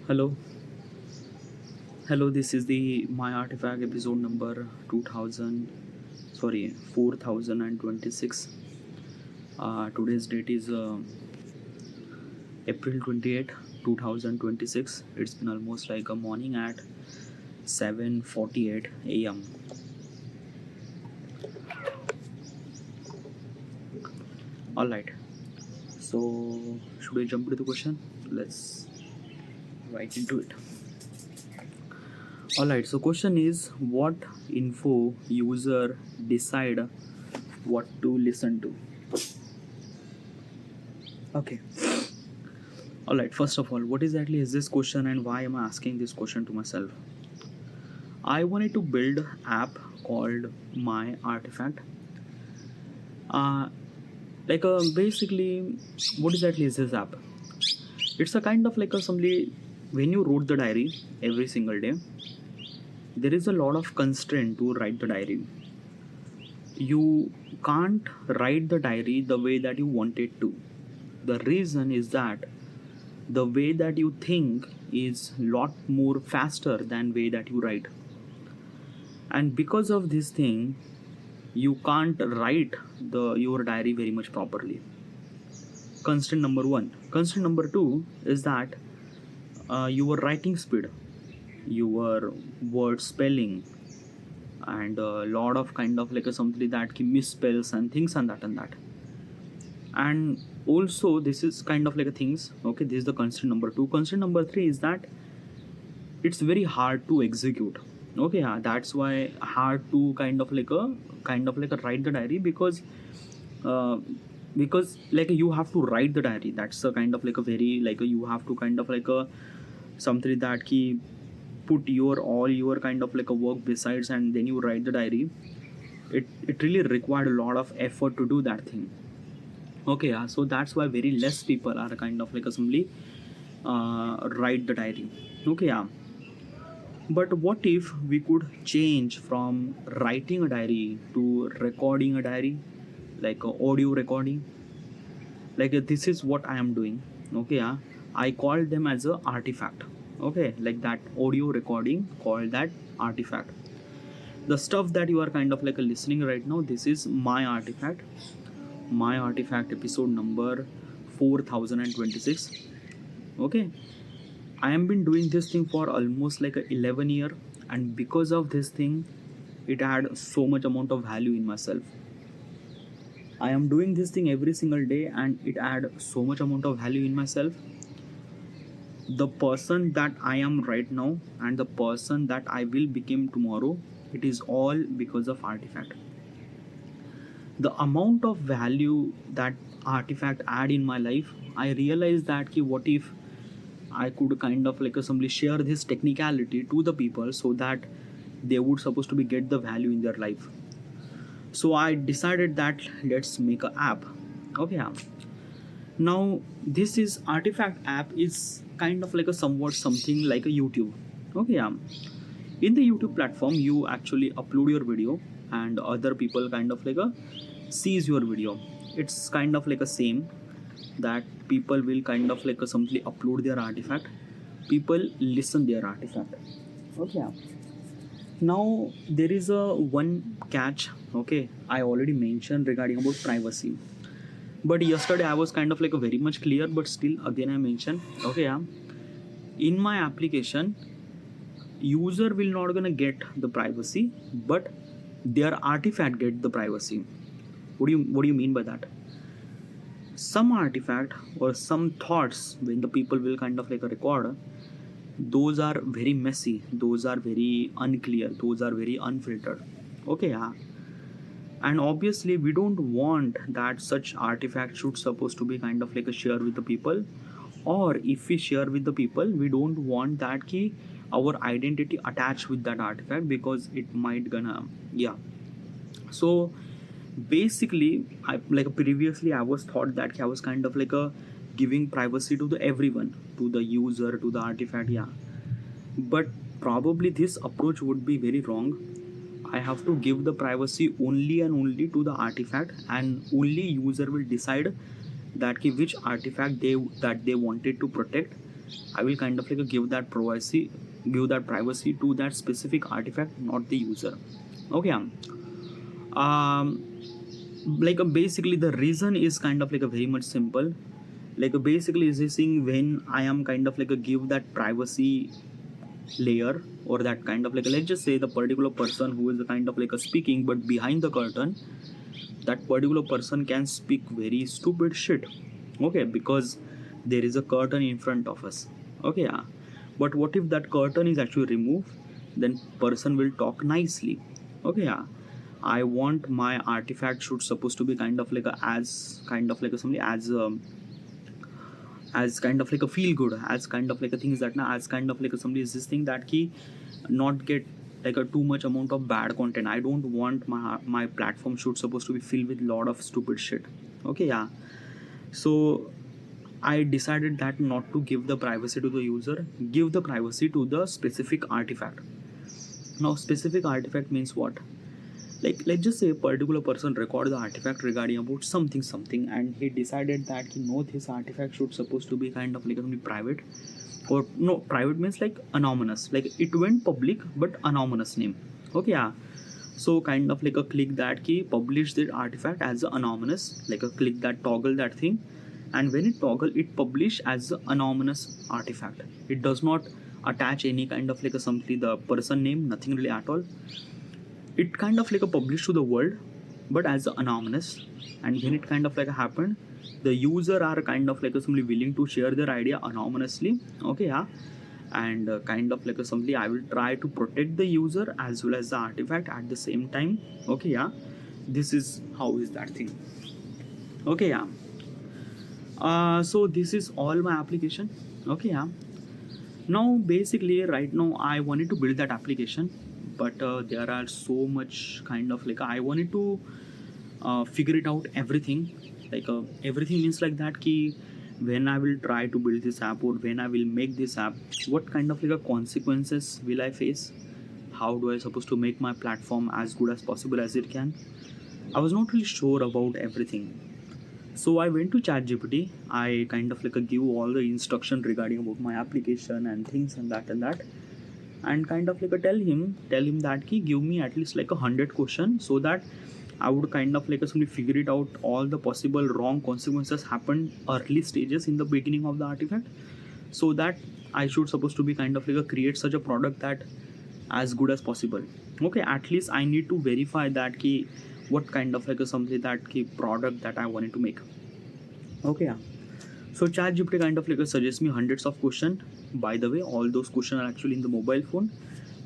Hello, hello. This is the My Artifact episode number 4026. Today's date is April 28, 2026. It's been almost like a morning at 7:48 a.m. All right. So, should we jump to the question? Let's right into it. All right. So, question is, what info user decide what to listen to? Okay. All right. First of all, what exactly is this question, and why am I asking this question to myself? I wanted to build an app called My Artifact. Uh, Basically, what exactly is this app? It's a kind of like a somebody when you wrote the diary every single day. There is a lot of constraint to write the diary. You can't write the diary the way that you want it to. The reason is that the way that you think is lot more faster than way that you write, and because of this thing you can't write the your diary very much properly. Constraint number one. Constraint number two is that your writing speed, your word spelling, and a lot of kind of like a something that can misspells and things and that. And also this is kind of like a things. Okay, this is the constraint number two. Constraint number three is that it's very hard to execute. Okay, yeah, that's why hard to kind of like a write the diary, uh, because like you have to write the diary. That's a kind of like a very like a, you have to kind of like a something that ki put your all your kind of like a work besides, and then you write the diary. It really required a lot of effort to do that thing. Okay, yeah, so that's why very less people are kind of like assembly write the diary. Okay, yeah. But what if we could change from writing a diary to recording a diary, like a audio recording? This is what I am doing. Okay, yeah. I call them as a artifact. Okay, like that audio recording called that artifact. The stuff that you are kind of like listening right now, this is my artifact. My artifact episode number 4026. Okay, I have been doing this thing for almost like a 11 year, and because of this thing, it had so much amount of value in myself. I am doing this thing every single day, and it had so much amount of value in myself. The person that I am right now and the person that I will become tomorrow, it is all because of artifact. The amount of value that artifact add in my life, I realized that what if I could kind of like simply share this technicality to the people so that they would supposed to be get the value in their life. So I decided that let's make a app. Okay, yeah. Now this is artifact app is kind of like a somewhat something like a YouTube. Okay, yeah. In the YouTube platform, you actually upload your video, and other people kind of like a sees your video. It's kind of like a same that people will kind of like a simply upload their artifact. People listen their artifact. Okay, yeah. Now there is a one catch. Okay, I already mentioned regarding about privacy, but yesterday I was kind of like a very much clear, but still again I mentioned. Okay, yeah. In my application, user will not gonna get the privacy, but their artifact get the privacy. What do you mean by that? Some artifact or some thoughts when the people will kind of like a record, those are very messy, those are very unclear, those are very unfiltered. Okay, yeah. And obviously we don't want that such artifact should supposed to be kind of like a share with the people, or if we share with the people, we don't want that key our identity attached with that artifact, because it might gonna, yeah. So basically I like previously I was thought that I was kind of like a giving privacy to the everyone, to the user, to the artifact, yeah. But probably this approach would be very wrong. I have to give the privacy only and only to the artifact, and only user will decide that which artifact they wanted to protect, I will kind of like give that privacy to that specific artifact, not the user. Okay. Um, basically the reason is kind of like a very much simple. Basically is this thing, when I am kind of like a give that privacy layer, or that kind of like let's just say the particular person who is kind of like a speaking, but behind the curtain that particular person can speak very stupid shit. Okay, because there is a curtain in front of us. Okay, yeah. But what if that curtain is actually removed? Then person will talk nicely. Okay, yeah. I want my artifact should supposed to be kind of like a as kind of like a something as kind of like a feel good, as kind of like a things that now as kind of like a somebody is this thing that key not get like a too much amount of bad content. I don't want my platform should supposed to be filled with lot of stupid shit. Okay, yeah. So I decided that not to give the privacy to the user, give the privacy to the specific artifact. Now specific artifact means what? Like let's just say a particular person record the artifact regarding about something, and he decided that he know this artifact should supposed to be kind of like only private, or no, private means like anonymous, like it went public but anonymous name. Okay, yeah. So kind of like a click that key publish the artifact as a anonymous, like a click that toggle that thing, and when it toggle it publish as a anonymous artifact. It does not attach any kind of like a something the person name, nothing really at all. It kind of like a publish to the world but as a anonymous. And when it kind of like happened, the user are kind of like a simply willing to share their idea anonymously. Okay, yeah. And kind of like a simply I will try to protect the user as well as the artifact at the same time. Okay, yeah. This is how is that thing. Okay, yeah. So this is all my application. Okay, yeah. Now basically right now I wanted to build that application, but there are so much kind of like I wanted to figure it out everything. Everything means like that key, when I will try to build this app or when I will make this app, what kind of like a consequences will I face? How do I supposed to make my platform as good as possible as it can? I was not really sure about everything. So I went to ChatGPT. I kind of like give all the instruction regarding about my application and things and that, and kind of like tell him that he give me at least like 100 questions, so that I would kind of like simply figure it out all the possible wrong consequences happened early stages in the beginning of the artifact, so that I should supposed to be kind of like create such a product that as good as possible. Okay, at least I need to verify that key what kind of like a something that key product that I wanted to make. Okay, yeah. So ChatGPT kind of like suggests me hundreds of questions. By the way, all those questions are actually in the mobile phone,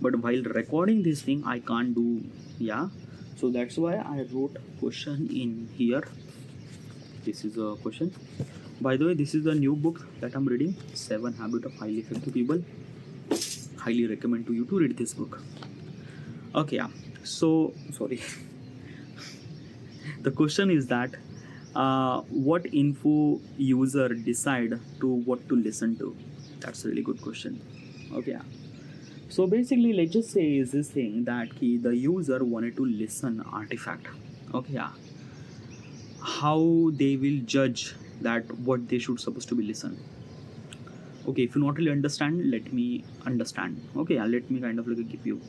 but while recording this thing I can't do. Yeah, so that's why I wrote question in here. This is a question. By the way, this is the new book that I'm reading, 7 Habits of Highly Effective People. Highly recommend to you to read this book. Okay, yeah. So sorry. The question is that what info user decide to what to listen to? That's a really good question. Okay, yeah. So basically let's just say is this thing that the user wanted to listen artifact. Okay, yeah. How they will judge that what they should supposed to be listen? Okay, if you not really understand, let me understand. Okay, yeah, let me kind of like give you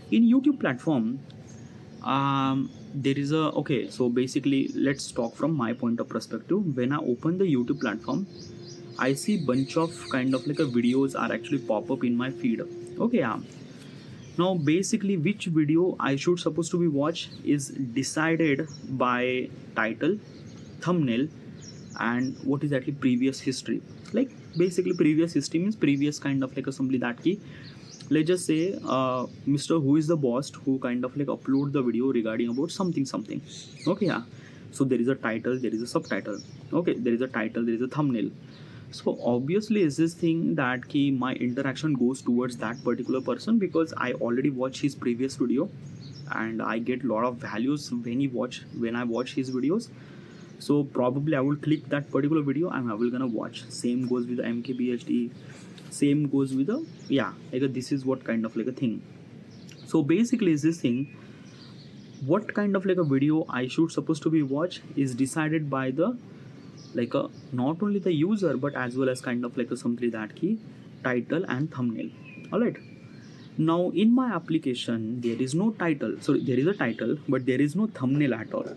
in YouTube platform. There is a okay, so basically let's talk from my point of perspective. When I open the YouTube platform, I see bunch of kind of like a videos are actually pop up in my feed. Okay, yeah. Now basically which video I should supposed to be watch is decided by title, thumbnail, and what is actually previous history. Like basically previous history means previous kind of like assembly that key. Let's just say Mr. Who is the boss who kind of like upload the video regarding about something. Okay, yeah. So there is a title, there is a subtitle. Okay, there is a title, there is a thumbnail. So obviously is this thing that my interaction goes towards that particular person, because I already watched his previous video and I get a lot of values when I watch his videos. So probably I will click that particular video and I will gonna watch. Same goes with the MKBHD. Same goes with the like this is what kind of like a thing. So basically is this thing, what kind of like a video I should supposed to be watch is decided by the like a not only the user but as well as kind of like a simply that key title and thumbnail. All right. Now in my application there is no title, so there is a title but there is no thumbnail at all.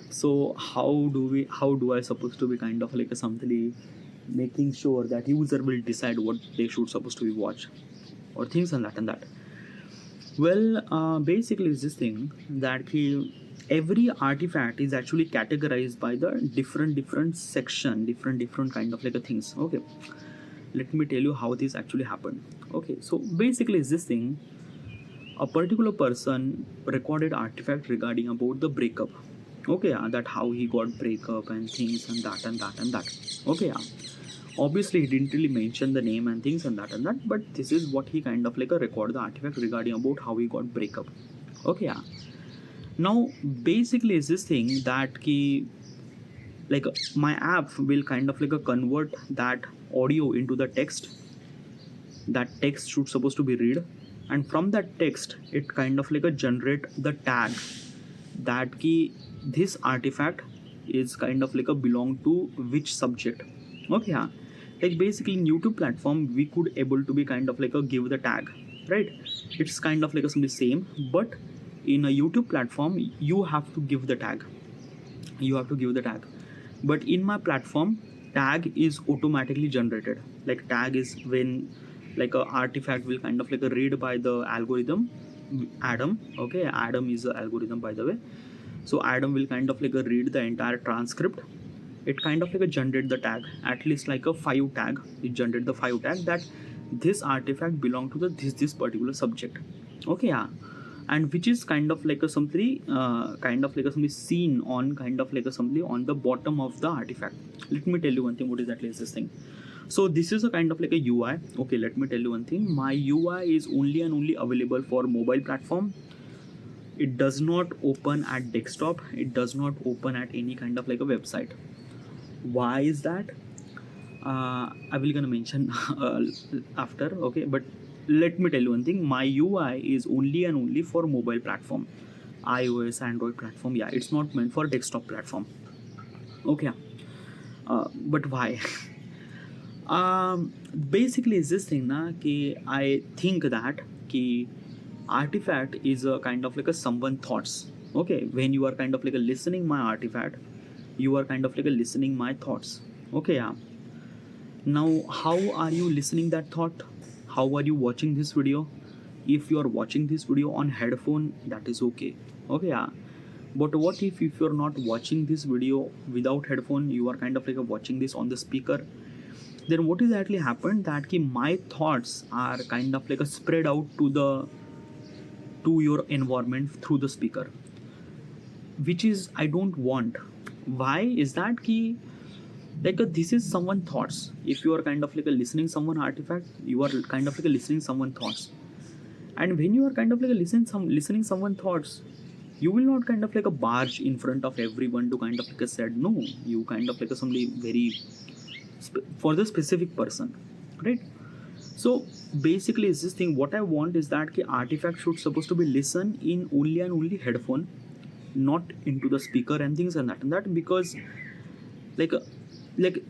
So how do I supposed to be kind of like a simply making sure that user will decide what they should supposed to be watch or things and that. Well, basically it's this thing that every artifact is actually categorized by the different section, different kind of like a things. Okay, let me tell you how this actually happened. Okay, so basically it's this thing. A particular person recorded artifact regarding about the breakup. Okay, yeah, that how he got breakup and things and that. Okay, yeah. Obviously he didn't really mention the name and things and that, but this is what he kind of like a record the artifact regarding about how he got breakup. Okay, yeah. Now basically is this thing that key like my app will kind of like a convert that audio into the text. That text should supposed to be read, and from that text it kind of like a generate the tag that key this artifact is kind of like a belong to which subject. Okay, yeah. Like basically in YouTube platform we could able to be kind of like a give the tag, right? It's kind of like a something same, but in a YouTube platform you have to give the tag. But in my platform tag is automatically generated. Like tag is when like a artifact will kind of like a read by the algorithm Adam. Okay, Adam is the algorithm by the way. So Adam will kind of like a read the entire transcript. It kind of like a generate the tag, at least like a 5 tag. It generate the 5 tag that this artifact belong to the this particular subject. Okay, yeah. And which is kind of like a something kind of like a something seen on kind of like a something on the bottom of the artifact. Let me tell you one thing, what is at least this thing. So this is a kind of like a UI. Okay, let me tell you one thing. My UI is only and only available for mobile platform. It does not open at desktop. It does not open at any kind of like a website. Why is that? I will gonna mention after. Okay, but let me tell you one thing. My UI is only and only for mobile platform, iOS, Android platform. Yeah, it's not meant for desktop platform. Okay, but why? Basically is this thing na कि I think that कि artifact is a kind of like a someone thoughts. Okay, when you are kind of like a listening my artifact, you are kind of like a listening my thoughts. Okay, yeah. Now how are you listening that thought? How are you watching this video? If you are watching this video on headphone, that is okay. Okay, yeah. But what if you're not watching this video without headphone, you are kind of like watching this on the speaker? Then what is actually happened that my thoughts are kind of like a spread out to your environment through the speaker, which is I don't want. Why is that like this is someone thoughts. If you are kind of like a listening someone artifact, you are kind of like a listening someone thoughts. And when you are kind of like a listening someone thoughts, you will not kind of like a barge in front of everyone to kind of like a said no. You kind of like a somebody very for the specific person, right? So basically is this thing what I want is that artifact should supposed to be listen in only and only headphone, not into the speaker and things and that because like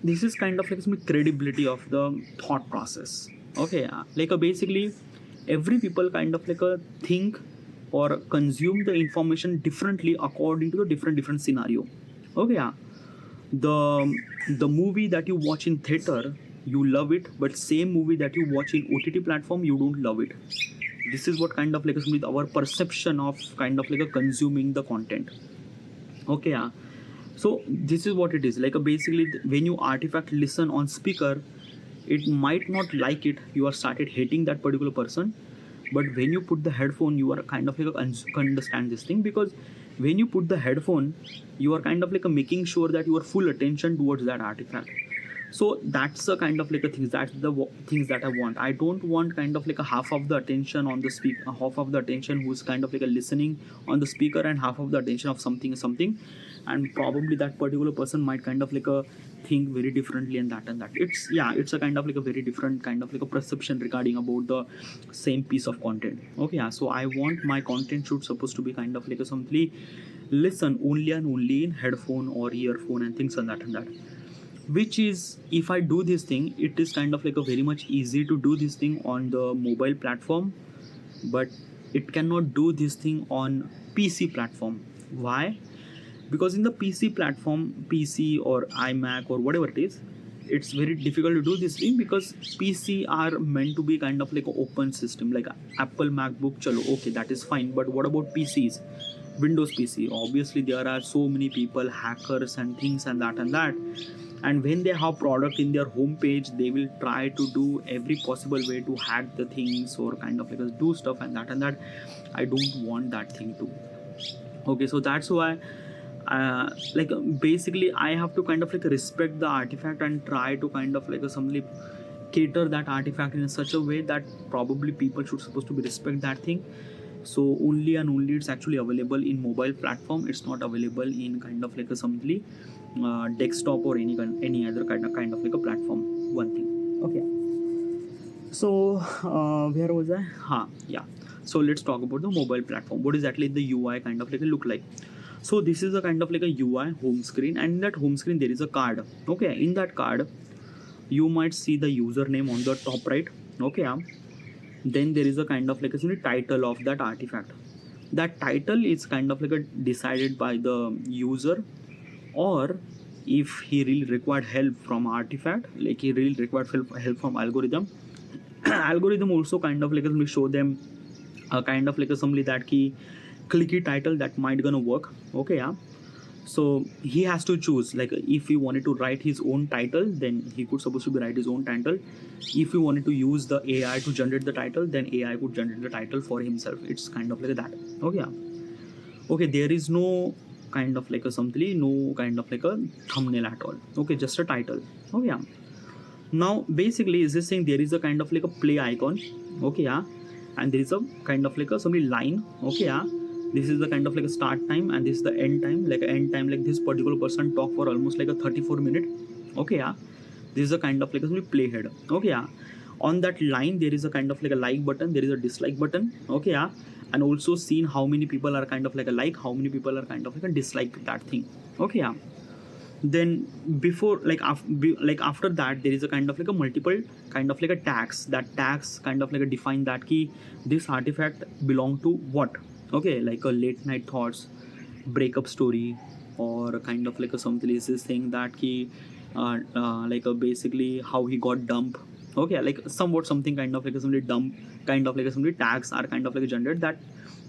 this is kind of like some credibility of the thought process. Okay, like basically every people kind of like a think or consume the information differently according to the different scenario. Okay, yeah. The movie that you watch in theater you love it, but same movie that you watch in OTT platform you don't love it. This is what kind of like with our perception of kind of like a consuming the content. Okay, yeah. So this is what it is like basically when you artifact listen on speaker, it might not like it, you are started hating that particular person, but when you put the headphone you are kind of like understand this thing, because when you put the headphone you are kind of like making sure that you are full attention towards that artifact. So that's the kind of like a things, that's the things that I want. I don't want kind of like a half of the attention on the speaker, half of the attention who's kind of like a listening on the speaker, and half of the attention of something, and probably that particular person might kind of like a think very differently and that. It's a kind of like a very different kind of like a perception regarding about the same piece of content. Okay, yeah. So I want my content should supposed to be kind of like a simply listen only and only in headphone or earphone and things and that. which is, if I do this thing, it is kind of like a very much easy to do this thing on the mobile platform, but it cannot do this thing on PC platform. Why? Because in the PC platform, PC or iMac or whatever it is, it's very difficult to do this thing, because PC are meant to be kind of like an open system, like Apple MacBook, chalo, okay, that is fine. But what about PCs? Windows PC, obviously there are so many people, hackers and things and that and that. And when they have product in their homepage, they will try to do every possible way to hack the things or kind of like do stuff and that and that. I don't want that thing to. Okay, so that's why like basically I have to kind of like respect the artifact and try to kind of like something cater that artifact in such a way that probably people should supposed to be respect that thing. So only and only it's actually available in mobile platform. It's not available in kind of like a something desktop or any other kind of like a platform. One thing. Okay. So where was I? Yeah. So let's talk about the mobile platform. What is actually the UI kind of like a look like? So this is a kind of like a UI home screen, and in that home screen there is a card. Okay, in that card you might see the username on the top right. Okay, then there is a kind of like a title of that artifact. That title is kind of like a decided by the user, or if he really required help from artifact, like he really required help from algorithm. Algorithm also kind of like show them a kind of like a somebody that key clicky title that might gonna work. Okay, so he has to choose, like if he wanted to write his own title, then he could supposed to be write his own title. If he wanted to use the AI to generate the title, then AI could generate the title for himself. It's kind of like that. Okay, okay, there is no kind of like a something, no kind of like a thumbnail at all. Okay, just a title. Okay, now basically is this saying there is a kind of like a play icon. Okay, and there is a kind of like a somebody line. Okay, this is the kind of like a start time, and this is the end time. Like end time, like this particular person talk for almost like a 34 minute. Okay, this is a kind of like a play head. Okay, on that line there is a kind of like a like button, there is a dislike button. Okay, and also seen how many people are kind of like a like, how many people are kind of like a dislike that thing. Okay, then before like after that there is a kind of like a multiple kind of like a tags. That tags kind of like a define that key this artifact belong to what. Okay, like a late night thoughts, breakup story, or kind of like a something is this thing that key like basically how he got dumped. Okay, like somewhat something kind of like a somebody dump, kind of like a somebody tags are kind of like a generated that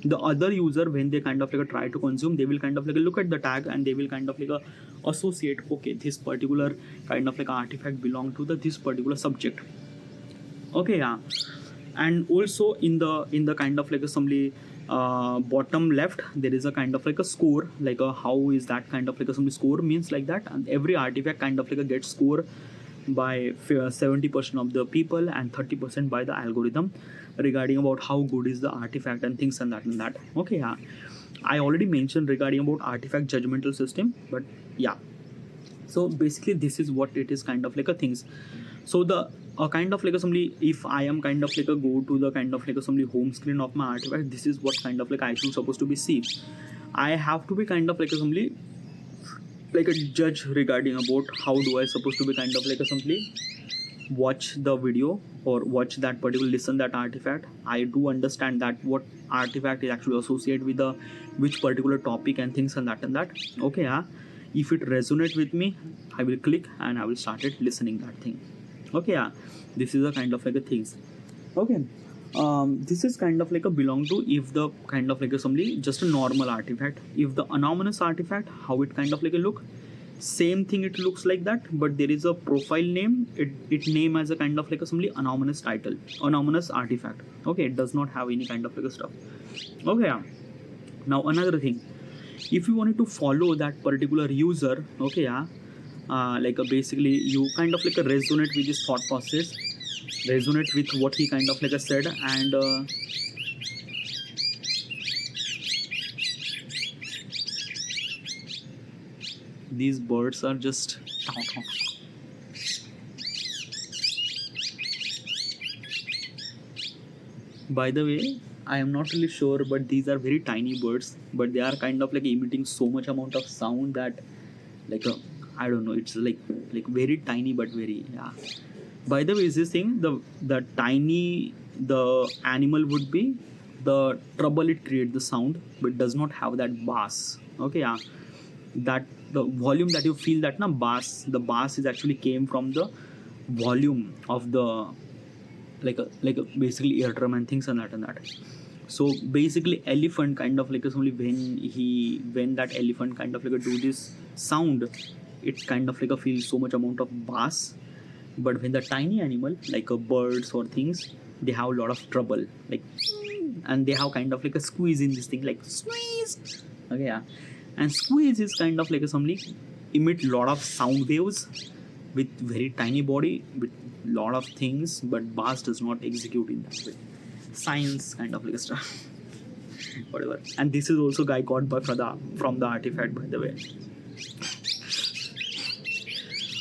the other user, when they kind of like try to consume, they will kind of like look at the tag and they will kind of like associate, okay, this particular kind of like artifact belong to this particular subject. Okay, and also in the kind of like a somebody bottom left there is a kind of like a score, like a how is that kind of like a somebody score means like that, and every artifact kind of like a gets score by 70% of the people and 30% by the algorithm regarding about how good is the artifact and things and that and that. Okay, I already mentioned regarding about artifact judgmental system, but yeah, so basically this is what it is kind of like a things. So the kind of like a somebody, if I am kind of like a go to the kind of like a somebody home screen of my artifact, this is what kind of like I should supposed to be see. I have to be kind of like a somebody like a judge regarding about how do I supposed to be kind of like a something watch the video or watch that particular listen that artifact. I do understand that what artifact is actually associated with the which particular topic and things and that. Okay, if it resonate with me, I will click and I will start it listening that thing. Okay, this is a kind of like a things. Okay, this is kind of like a belong to if the kind of like a somebody just a normal artifact. If the anonymous artifact, how it kind of like a look, same thing it looks like that, but there is a profile name, it name as a kind of like a somebody anonymous title, anonymous artifact. Okay, it does not have any kind of like a stuff. Okay, now another thing, if you wanted to follow that particular user, okay, like basically you kind of like a resonate with his thought process, resonate with what he kind of like a said, and these birds are just by the way, I am not really sure, but these are very tiny birds, but they are kind of like emitting so much amount of sound that like I don't know, it's like very tiny but very, yeah. By the way, is this thing, the tiny the animal would be, the trouble it create the sound, but does not have that bass. Okay, yeah. That the volume that you feel, that na bass, the bass is actually came from the volume of the, like a basically eardrum and things and that. So basically elephant kind of like only when that elephant kind of like do this sound, it kind of like a feels so much amount of bass. But when the tiny animal like a birds or things, they have a lot of trouble, like, and they have kind of like a squeeze in this thing, like squeeze. Okay, yeah. And squeeze is kind of like a something emit lot of sound waves with very tiny body with lot of things, but bass does not execute in that way. Science kind of like a stuff. Whatever. And this is also guy got by from the artifact, by the way.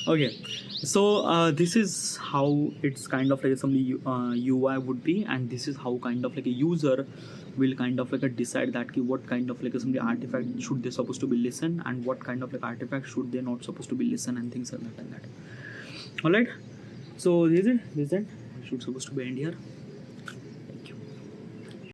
Okay, so this is how it's kind of like some UI would be, and this is how kind of like a user will kind of like a decide that ki what kind of like a some artifact should they supposed to be listen, and what kind of like artifact should they not supposed to be listen, and things like that and that. All right, so this is it. This is it. Should supposed to be end here.